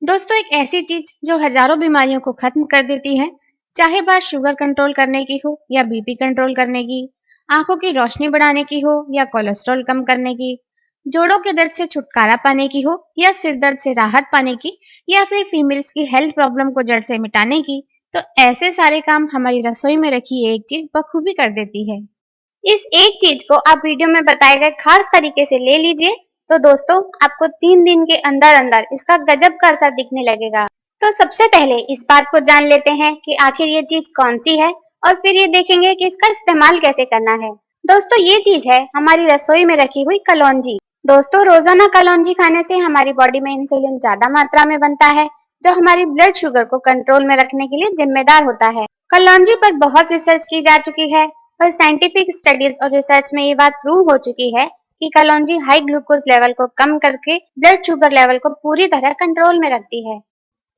दोस्तों, एक ऐसी चीज जो हजारों बीमारियों को खत्म कर देती है, चाहे बात शुगर कंट्रोल करने की हो या बीपी कंट्रोल करने की, आंखों की रोशनी बढ़ाने की हो या कोलेस्ट्रॉल कम करने की, जोड़ों के दर्द से छुटकारा पाने की हो या सिर दर्द से राहत पाने की, या फिर फीमेल्स की हेल्थ प्रॉब्लम को जड़ से मिटाने की, तो ऐसे सारे काम हमारी रसोई में रखी एक चीज बखूबी कर देती है। इस एक चीज को आप वीडियो में बताए गए खास तरीके से ले लीजिए, तो दोस्तों आपको 3 दिन के अंदर अंदर इसका गजब का असर दिखने लगेगा। तो सबसे पहले इस बात को जान लेते हैं कि आखिर ये चीज कौन सी है, और फिर ये देखेंगे कि इसका इस्तेमाल कैसे करना है। दोस्तों, ये चीज है हमारी रसोई में रखी हुई कलौंजी। दोस्तों, रोजाना कलौंजी खाने से हमारी बॉडी में इंसुलिन ज्यादा मात्रा में बनता है, जो हमारी ब्लड शुगर को कंट्रोल में रखने के लिए जिम्मेदार होता है। कलौंजी पर बहुत रिसर्च की जा चुकी है और साइंटिफिक स्टडीज और रिसर्च में ये बात प्रूव हो चुकी है कि कलौंजी हाई ग्लूकोज लेवल को कम करके ब्लड शुगर लेवल को पूरी तरह कंट्रोल में रखती है।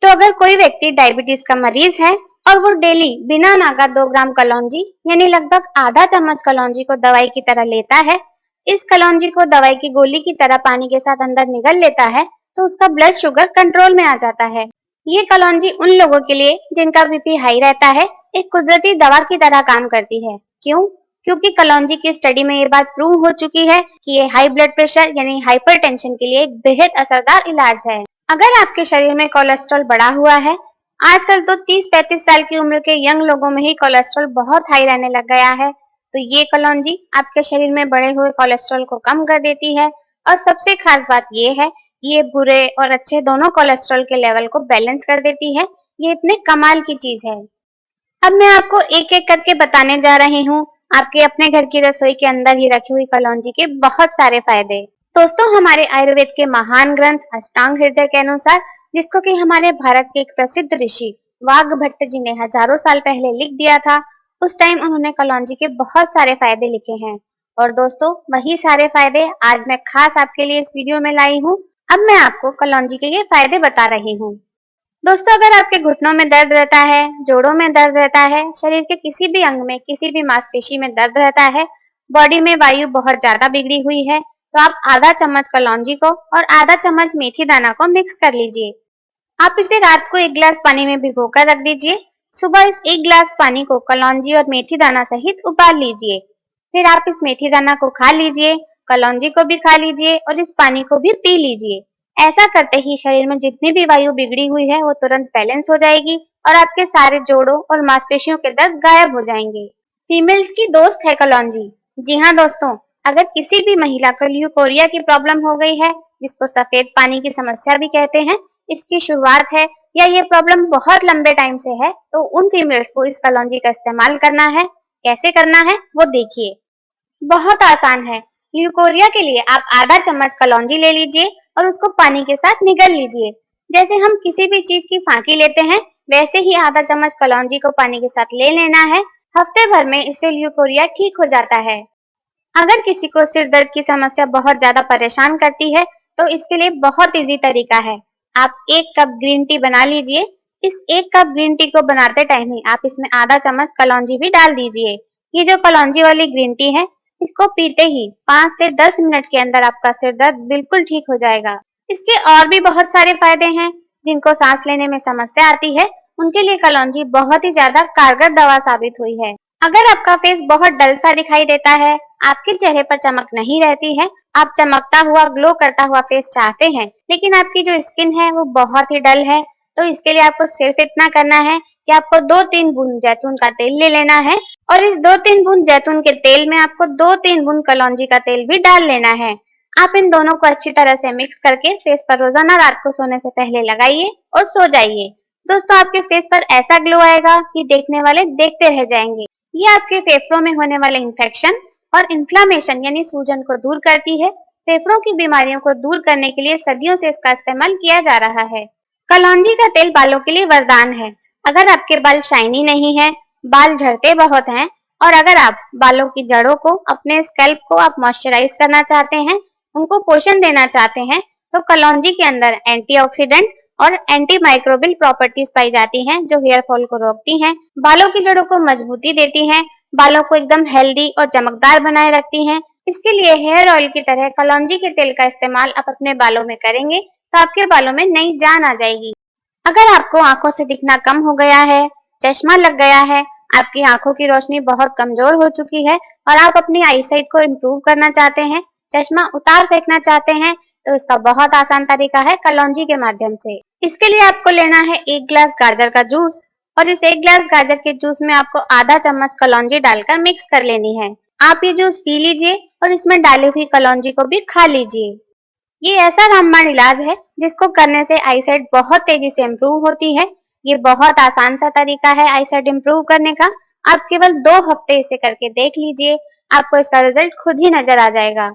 तो अगर कोई व्यक्ति डायबिटीज का मरीज है और वो डेली बिना नागा 2 ग्राम कलौंजी यानी लगभग आधा चम्मच कलौंजी को दवाई की तरह लेता है, इस कलौंजी को दवाई की गोली की तरह पानी के साथ अंदर निगल लेता है, तो उसका ब्लड शुगर कंट्रोल में आ जाता है। ये कलौंजी उन लोगों के लिए जिनका बीपी हाई रहता है एक कुदरती दवा की तरह काम करती है। क्यों? क्योंकि कलौंजी की स्टडी में ये बात प्रूव हो चुकी है कि ये हाई ब्लड प्रेशर यानी हाइपरटेंशन के लिए एक बेहद असरदार इलाज है। अगर आपके शरीर में कोलेस्ट्रॉल बढ़ा हुआ है, आजकल तो 30-35 साल की उम्र के यंग लोगों में ही कोलेस्ट्रॉल बहुत हाई रहने लग गया है, तो ये कलौंजी आपके शरीर में बढ़े हुए कोलेस्ट्रॉल को कम कर देती है। और सबसे खास बात ये है, ये बुरे और अच्छे दोनों कोलेस्ट्रॉल के लेवल को बैलेंस कर देती है। ये इतने कमाल की चीज है। अब मैं आपको एक एक करके बताने जा रही हूँ आपके अपने घर की रसोई के अंदर ही रखी हुई कलौंजी के बहुत सारे फायदे। दोस्तों, हमारे आयुर्वेद के महान ग्रंथ अष्टांग हृदय के अनुसार, जिसको कि हमारे भारत के एक प्रसिद्ध ऋषि वाघ भट्ट जी ने हजारों साल पहले लिख दिया था, उस टाइम उन्होंने कलौंजी के बहुत सारे फायदे लिखे हैं। और दोस्तों, वही सारे फायदे आज मैं खास आपके लिए इस वीडियो में लाई हूँ। अब मैं आपको कलौंजी के ये फायदे बता रही हूँ। दोस्तों, अगर आपके घुटनों में दर्द रहता है, जोड़ों में दर्द रहता है, शरीर के किसी भी अंग में किसी भी मांसपेशी में दर्द रहता है, बॉडी में वायु बहुत ज्यादा बिगड़ी हुई है, तो आप आधा चम्मच कलौंजी को और आधा चम्मच मेथी दाना को मिक्स कर लीजिए। आप इसे रात को 1 गिलास पानी में भिगोकर रख दीजिए। सुबह इस 1 गिलास पानी को कलौंजी और मेथी दाना सहित उबाल लीजिए। फिर आप इस मेथी दाना को खा लीजिए, कलौंजी को भी खा लीजिए और इस पानी को भी पी लीजिए। ऐसा करते ही शरीर में जितनी भी वायु बिगड़ी हुई है वो तुरंत बैलेंस हो जाएगी और आपके सारे जोड़ों और मांसपेशियों के दर्द गायब हो जाएंगे। फीमेल्स की दोस्त है कलौंजी। जी हाँ दोस्तों, अगर किसी भी महिला को ल्यूकोरिया की प्रॉब्लम हो गई है, जिसको सफेद पानी की समस्या भी कहते हैं, इसकी शुरुआत है या ये प्रॉब्लम बहुत लंबे टाइम से है, तो उन फीमेल्स को इस कलौंजी का इस्तेमाल करना है। कैसे करना है वो देखिए। बहुत आसान है। ल्यूकोरिया के लिए आप आधा चम्मच कलौंजी ले लीजिए और उसको पानी के साथ निगल लीजिए। जैसे हम किसी भी चीज की फांकी लेते हैं, वैसे ही आधा चम्मच कलौंजी को पानी के साथ ले लेना है। हफ्ते भर में इससे ल्यूकोरिया ठीक हो जाता है। अगर किसी को सिर दर्द की समस्या बहुत ज्यादा परेशान करती है, तो इसके लिए बहुत इजी तरीका है। आप 1 कप ग्रीन टी बना लीजिए। इस 1 कप ग्रीन टी को बनाते टाइम ही आप इसमें आधा चम्मच कलौंजी भी डाल दीजिए। ये जो कलौंजी वाली ग्रीन टी है, इसको पीते ही 5 से 10 मिनट के अंदर आपका सिर दर्द बिल्कुल ठीक हो जाएगा। इसके और भी बहुत सारे फायदे हैं। जिनको सांस लेने में समस्या आती है, उनके लिए कलौंजी बहुत ही ज्यादा कारगर दवा साबित हुई है। अगर आपका फेस बहुत डल सा दिखाई देता है, आपके चेहरे पर चमक नहीं रहती है, आप चमकता हुआ ग्लो करता हुआ फेस चाहते हैं, लेकिन आपकी जो स्किन है वो बहुत ही डल है, तो इसके लिए आपको सिर्फ इतना करना है कि आपको 2-3 बूंद जैतून का तेल ले लेना है और इस 2-3 बूंद जैतून के तेल में आपको 2-3 बूंद कलौंजी का तेल भी डाल लेना है। आप इन दोनों को अच्छी तरह से मिक्स करके फेस पर रोजाना रात को सोने से पहले लगाइए और सो जाइए। दोस्तों, आपके फेस पर ऐसा ग्लो आएगा कि देखने वाले देखते रह जाएंगे। ये आपके फेफड़ों में होने वाले इन्फेक्शन और इन्फ्लामेशन यानी सूजन को दूर करती है। फेफड़ों की बीमारियों को दूर करने के लिए सदियों से इसका इस्तेमाल किया जा रहा है। कलौंजी का तेल बालों के लिए वरदान है। अगर आपके बाल शाइनी नहीं है, बाल झड़ते बहुत हैं और अगर आप बालों की जड़ों को, अपने स्कैल्प को आप मॉइस्चराइज करना चाहते हैं, उनको पोषण देना चाहते हैं, तो कलौंजी के अंदर एंटीऑक्सीडेंट और एंटी माइक्रोबियल प्रॉपर्टीज पाई जाती हैं, जो हेयर फॉल को रोकती हैं, बालों की जड़ों को मजबूती देती हैं, बालों को एकदम हेल्दी और चमकदार बनाए रखती हैं। इसके लिए हेयर ऑयल की तरह कलौंजी के तेल का इस्तेमाल आप अपने बालों में करेंगे, तो आपके बालों में नई जान आ जाएगी। अगर आपको आंखों से दिखना कम हो गया है, चश्मा लग गया है, आपकी आंखों की रोशनी बहुत कमजोर हो चुकी है और आप अपनी आईसाइट को इम्प्रूव करना चाहते हैं, चश्मा उतार फेंकना चाहते हैं, तो इसका बहुत आसान तरीका है कलौंजी के माध्यम से। इसके लिए आपको लेना है 1 गिलास गाजर का जूस और इस 1 गिलास गाजर के जूस में आपको आधा चम्मच कलौंजी डालकर मिक्स कर लेनी है। आप ये जूस पी लीजिए और इसमें डाली हुई कलौंजी को भी खा लीजिए। ये ऐसा रामबाण इलाज है जिसको करने से आईसाइट बहुत तेजी से इम्प्रूव होती है। ये बहुत आसान सा तरीका है आईसाइट इम्प्रूव करने का। आप केवल 2 हफ्ते इसे करके देख लीजिए, आपको इसका रिजल्ट खुद ही नजर आ जाएगा।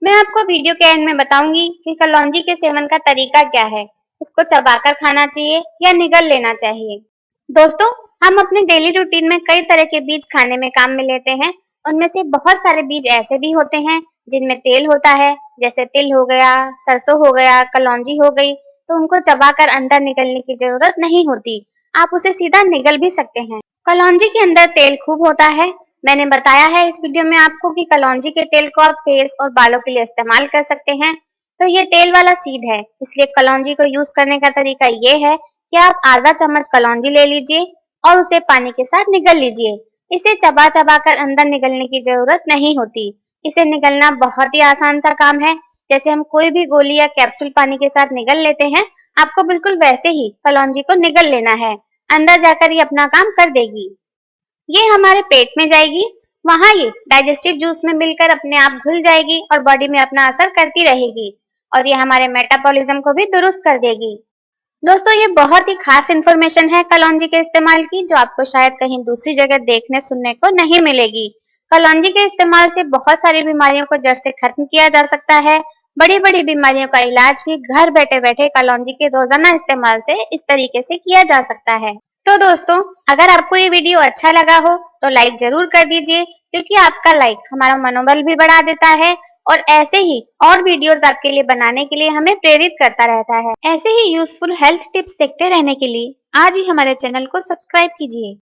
मैं आपको वीडियो के एंड में बताऊंगी कि कलौंजी के सेवन का तरीका क्या है। इसको चबाकर खाना चाहिए या निगल लेना चाहिए। दोस्तों, हम अपने डेली रूटीन में कई तरह के बीज खाने में काम में लेते हैं। उनमें से बहुत सारे बीज ऐसे भी होते हैं जिनमें तेल होता है, जैसे तिल हो गया, सरसों हो गया, कलौंजी हो गई, तो उनको चबाकर अंदर निगलने की जरूरत नहीं होती। आप उसे सीधा निगल भी सकते हैं। कलौंजी के अंदर तेल खूब होता है। मैंने बताया है इस वीडियो में आपको कि कलौंजी के तेल को आप फेस और बालों के लिए इस्तेमाल कर सकते हैं। तो ये तेल वाला सीड है, इसलिए कलौंजी को यूज करने का तरीका ये है कि आप आधा चम्मच कलौंजी ले लीजिए और उसे पानी के साथ निगल लीजिए। इसे चबा चबा कर अंदर निगलने की जरूरत नहीं होती। इसे निगलना बहुत ही आसान सा काम है। जैसे हम कोई भी गोली या कैप्सूल पानी के साथ निगल लेते हैं, आपको बिल्कुल वैसे ही कलौंजी को निगल लेना है। अंदर जाकर ये अपना काम कर देगी। ये हमारे पेट में जाएगी, वहां ये डाइजेस्टिव जूस में मिलकर अपने आप घुल जाएगी और बॉडी में अपना असर करती रहेगी और ये हमारे मेटाबॉलिज्म को भी दुरुस्त कर देगी। दोस्तों, ये बहुत ही खास इन्फॉर्मेशन है कलौंजी के इस्तेमाल की, जो आपको शायद कहीं दूसरी जगह देखने सुनने को नहीं मिलेगी। कलौंजी के इस्तेमाल से बहुत सारी बीमारियों को जड़ से खत्म किया जा सकता है। बड़ी बड़ी बीमारियों का इलाज भी घर बैठे बैठे कलौंजी के रोजाना इस्तेमाल से इस तरीके से किया जा सकता है। तो दोस्तों, अगर आपको ये वीडियो अच्छा लगा हो तो लाइक जरूर कर दीजिए, क्योंकि आपका लाइक हमारा मनोबल भी बढ़ा देता है और ऐसे ही और वीडियोस आपके लिए बनाने के लिए हमें प्रेरित करता रहता है। ऐसे ही यूजफुल हेल्थ टिप्स देखते रहने के लिए आज ही हमारे चैनल को सब्सक्राइब कीजिए।